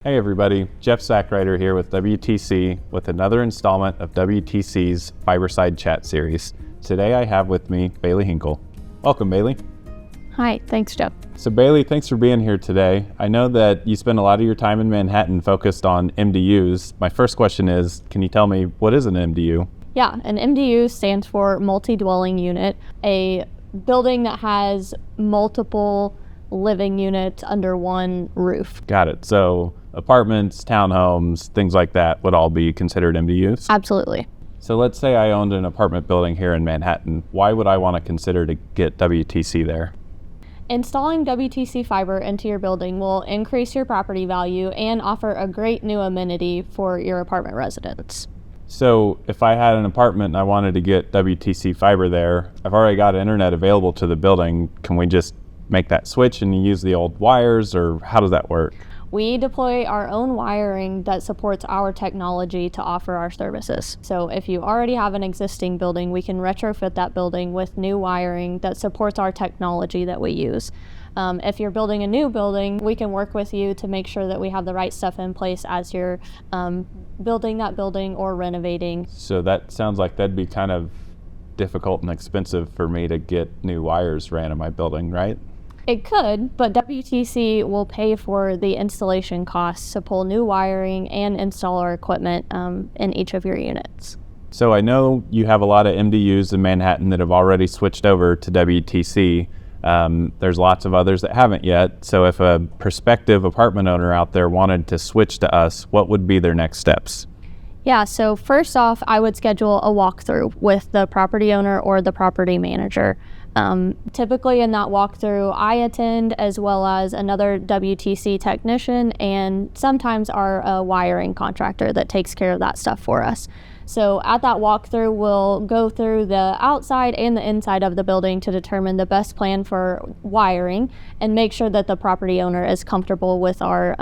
Hey everybody, Jeff Sackwriter here with WTC with another installment of WTC's Fiberside chat series. Today I have with me Bailey Hinkle. Welcome, Bailey. Hi, thanks, Jeff. So Bailey, thanks for being here today. I know that you spend a lot of your time in Manhattan focused on MDUs. My first question is, can you tell me what is an MDU? Yeah, an MDU stands for multi-dwelling unit, a building that has multiple living units under one roof. Got it. So apartments, townhomes, things like that would all be considered MDUs? Absolutely. So let's say I owned an apartment building here in Manhattan. Why would I want to consider to get WTC there? Installing WTC fiber into your building will increase your property value and offer a great new amenity for your apartment residents. So if I had an apartment and I wanted to get WTC fiber there, I've already got internet available to the building. Can we just make that switch and use the old wires, or how does that work? We deploy our own wiring that supports our technology to offer our services. So if you already have an existing building, we can retrofit that building with new wiring that supports our technology that we use. If you're building a new building, we can work with you to make sure that we have the right stuff in place as you're building that building or renovating. So that sounds like that'd be kind of difficult and expensive for me to get new wires ran in my building, right? It could, but WTC will pay for the installation costs to pull new wiring and install our equipment in each of your units. So I know you have a lot of MDUs in Manhattan that have already switched over to WTC. There's lots of others that haven't yet. So if a prospective apartment owner out there wanted to switch to us, what would be their next steps? Yeah, so first off, I would schedule a walkthrough with the property owner or the property manager. Typically in that walkthrough, I attend as well as another WTC technician and sometimes our wiring contractor that takes care of that stuff for us. So at that walkthrough, we'll go through the outside and the inside of the building to determine the best plan for wiring and make sure that the property owner is comfortable with our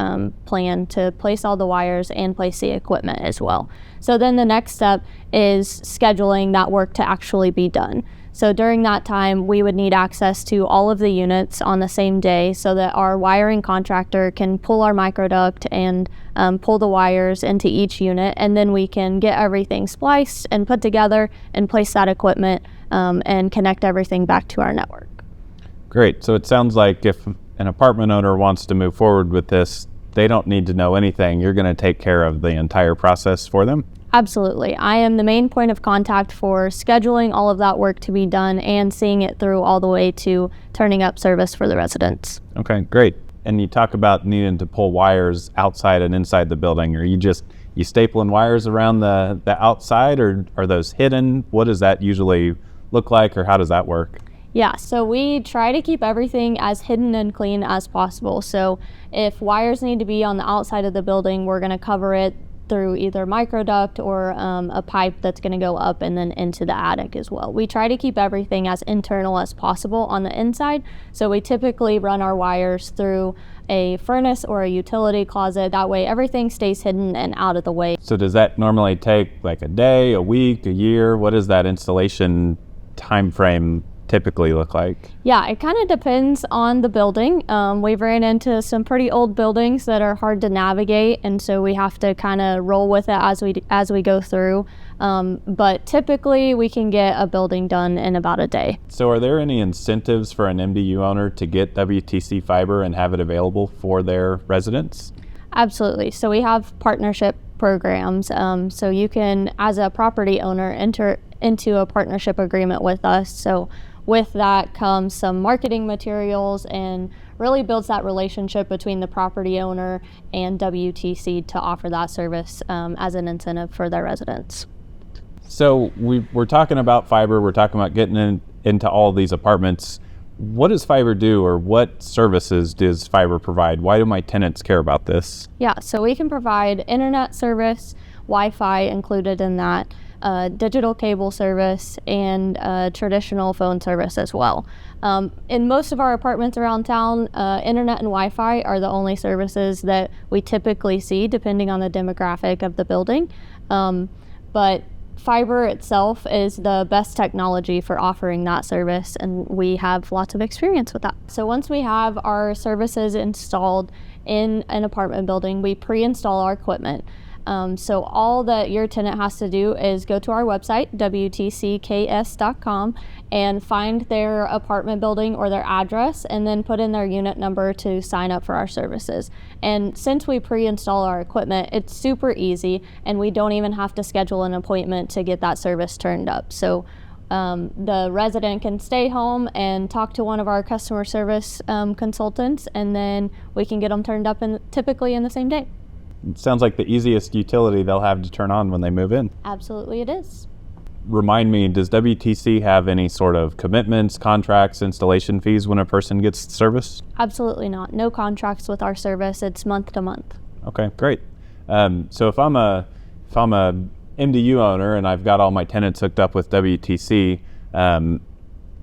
plan to place all the wires and place the equipment as well. So then the next step is scheduling that work to actually be done. So during that time, we would need access to all of the units on the same day so that our wiring contractor can pull our microduct and pull the wires into each unit, and then we can get everything spliced and put together and place that equipment and connect everything back to our network. Great. So it sounds like if an apartment owner wants to move forward with this, they don't need to know anything. You're going to take care of the entire process for them? Absolutely. I am the main point of contact for scheduling all of that work to be done and seeing it through all the way to turning up service for the residents. Okay, great. And you talk about needing to pull wires outside and inside the building. Are you stapling wires around the outside, or are those hidden? What does that usually look like, or how does that work? Yeah, so we try to keep everything as hidden and clean as possible. So if wires need to be on the outside of the building, we're going to cover it through either microduct or a pipe that's going to go up and then into the attic as well. We try to keep everything as internal as possible on the inside, so we typically run our wires through a furnace or a utility closet. That way everything stays hidden and out of the way. So does that normally take like a day, a week, a year? What does that installation time frame typically look like? Yeah, it kind of depends on the building. We've ran into some pretty old buildings that are hard to navigate, and so we have to kind of roll with it as we go through. But typically we can get a building done in about a day. So are there any incentives for an MDU owner to get WTC fiber and have it available for their residents? Absolutely. So we have partnership programs. So you can, as a property owner, enter into a partnership agreement with us. So with that comes some marketing materials and really builds that relationship between the property owner and WTC to offer that service as an incentive for their residents. So we're talking about fiber, we're talking about getting into all these apartments. What does fiber do, or what services does fiber provide? Why do my tenants care about this? Yeah, so we can provide internet service, Wi-Fi included in that, digital cable service, and traditional phone service as well. In most of our apartments around town, internet and Wi-Fi are the only services that we typically see depending on the demographic of the building. But Fiber itself is the best technology for offering that service, and we have lots of experience with that. So once we have our services installed in an apartment building, we pre-install our equipment. So all that your tenant has to do is go to our website, WTCKS.com, and find their apartment building or their address, and then put in their unit number to sign up for our services. And since we pre-install our equipment, it's super easy, and we don't even have to schedule an appointment to get that service turned up. So the resident can stay home and talk to one of our customer service consultants, and then we can get them turned up typically in the same day. It sounds like the easiest utility they'll have to turn on when they move in. Absolutely it is. Remind me, does WTC have any sort of commitments, contracts, installation fees when a person gets service? Absolutely not. No contracts with our service. It's month to month. Okay, great. So if I'm a MDU owner and I've got all my tenants hooked up with WTC,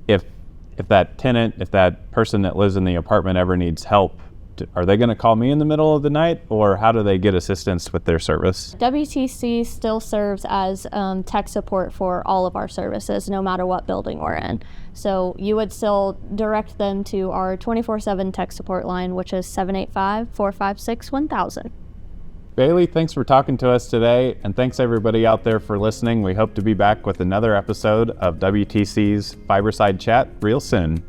if that person that lives in the apartment ever needs help, are they going to call me in the middle of the night, or how do they get assistance with their service? WTC still serves as tech support for all of our services, no matter what building we're in. So you would still direct them to our 24/7 tech support line, which is 785-456-1000. Bailey, thanks for talking to us today, and thanks everybody out there for listening. We hope to be back with another episode of WTC's Fiberside Chat real soon.